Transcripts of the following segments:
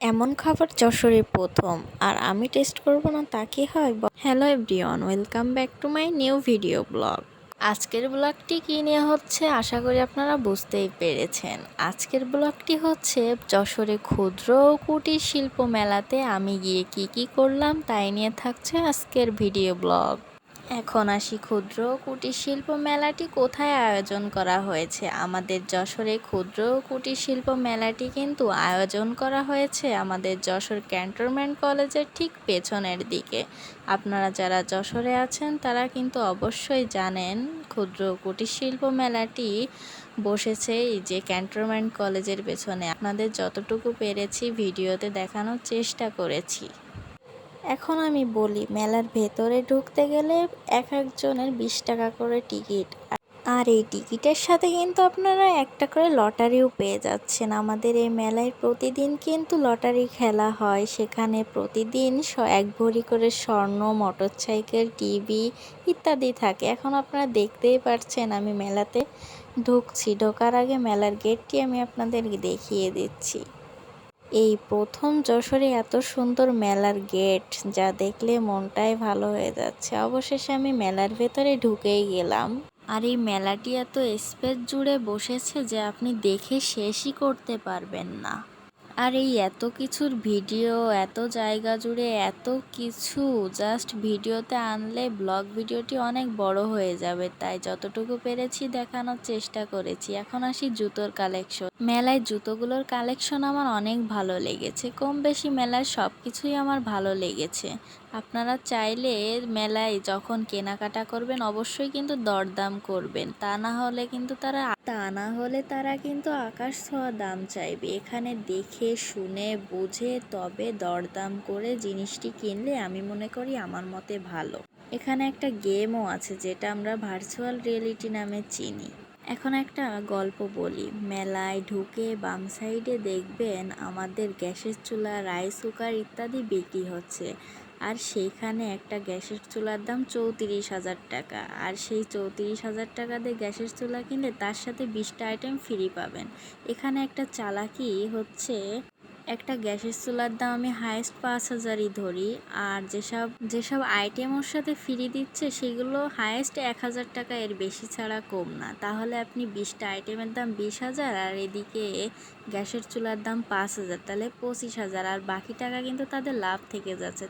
এমন খাবার যশোরে প্রথম, আর আমি টেস্ট করব না তা কি হয়? Hello everyone, welcome back to my new video blog. আজকের ব্লগটি কী নিয়ে হচ্ছে আশা করি আপনারা বুঝতেই পেরেছেন। আজকের ব্লগটি হচ্ছে যশোরে ক্ষুদ্র ও কুটির শিল্প মেলাতে আমি গিয়ে কি করলাম তাই নিয়ে থাকছে আজকের ভিডিও ব্লগ। এখন আসি ক্ষুদ্র ও কুটির শিল্প মেলাটি কোথায় আয়োজন করা হয়েছে। আমাদের যশোরে ক্ষুদ্র ও কুটির শিল্প মেলাটি কিন্তু আয়োজন করা হয়েছে আমাদের যশোর ক্যান্টনমেন্ট কলেজের ঠিক পেছনের দিকে। আপনারা যারা যশোরে আছেন তারা কিন্তু অবশ্যই জানেন ক্ষুদ্র ও কুটির শিল্প মেলাটি বসেছে এই যে ক্যান্টনমেন্ট কলেজের পেছনে। আপনাদের যতটুকু পেরেছি ভিডিওতে দেখানোর চেষ্টা করেছি। এখন আমি বলি, মেলার ভেতরে ঢুকতে গেলে এক একজনের 20 টাকা করে টিকিট, আর এই টিকিটের সাথে কিন্তু আপনারা একটা করে লটারিও পেয়ে যাচ্ছেন। আমাদের এই মেলায় প্রতিদিন কিন্তু লটারি খেলা হয়, সেখানে প্রতিদিন 1 ভরি করে স্বর্ণ, মোটরসাইকেল, টিভি ইত্যাদি থাকে। এখন আপনারা দেখতেই পাচ্ছেন আমি মেলাতে ঢুকছি, ঢোকার আগে মেলার গেটটি আমি আপনাদের দেখিয়ে দিচ্ছি। এই প্রথম যশোরে এত সুন্দর মেলার গেট, যা দেখলে মনটাই ভালো হয়ে যাচ্ছে। অবশেষে আমি মেলার ভেতরে ঢুকেই গেলাম। আর এই মেলাটি এত স্পেস জুড়ে বসেছে যে আপনি দেখে শেষই করতে পারবেন না। আর এই এত কিছুর ভিডিও, এত জায়গা জুড়ে এত কিছু জাস্ট ভিডিওতে আনলে ব্লগ ভিডিওটি অনেক বড় হয়ে যাবে, তাই যতটুকু পেরেছি দেখানোর চেষ্টা করেছি। এখন আসি জুতোর কালেকশন। মেলায় জুতোগুলোর কালেকশন আমার অনেক ভালো লেগেছে। কম বেশি মেলার সব কিছুই আমার ভালো লেগেছে। আপনারা চাইলে মেলায় যখন কেনাকাটা করবেন অবশ্যই কিন্তু দরদাম করবেন, তা না হলে তারা কিন্তু আকাশ ছোঁয়া দাম চাইবে। এখানে দেখে শুনে বুঝে তবে দরদাম করে জিনিসটি কিনলে আমি মনে করি আমার মতে ভালো। এখানে একটা গেমও আছে যেটা আমরা ভার্চুয়াল রিয়েলিটি নামে চিনি। এখন একটা গল্প বলি। মেলায় ঢুকে বাম সাইডে দেখবেন আমাদের গ্যাসের চুলা, রাইস কুকার ইত্যাদি বিক্রি হচ্ছে। আর সেইখানে একটা গ্যাসের চুলার দাম 34,000 টাকা। আর সেই 34,000 টাকা দিয়ে গ্যাসের চুলা কিনলে তার সাথে 20টা আইটেম ফ্রি পাবেন। এখানে একটা চালাকি হচ্ছে, একটা গ্যাসের চুলার দাম আমি হাইয়েস্ট 5,000ই ধরি, আর যেসব আইটেম ওর সাথে ফ্রি দিচ্ছে সেগুলো হাইয়েস্ট 1,000 টাকা, এর বেশি ছাড়া কম না। তাহলে আপনি 20টা আইটেমের দাম 20,000 আর এদিকে গ্যাসের চুলার দাম 5,000, তাহলে 25,000, আর বাকি টাকা কিন্তু তাদের লাভ থেকে যাচ্ছে।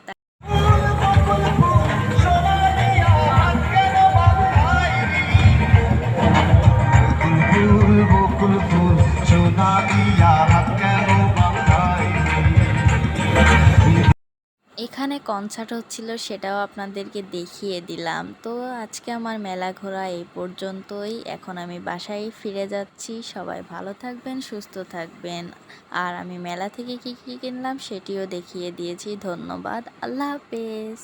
এখানে কনসার্ট হচ্ছিল, সেটাও আপনাদেরকে দেখিয়ে দিলাম। তো আজকে আমার মেলা ঘোরা এই পর্যন্তই। এখন আমি বাসায় ফিরে যাচ্ছি। সবাই ভালো থাকবেন, সুস্থ থাকবেন। আর আমি মেলা থেকে কি কিনলাম সেটিও দেখিয়ে দিয়েছি। ধন্যবাদ, আল্লাহ হাফেজ।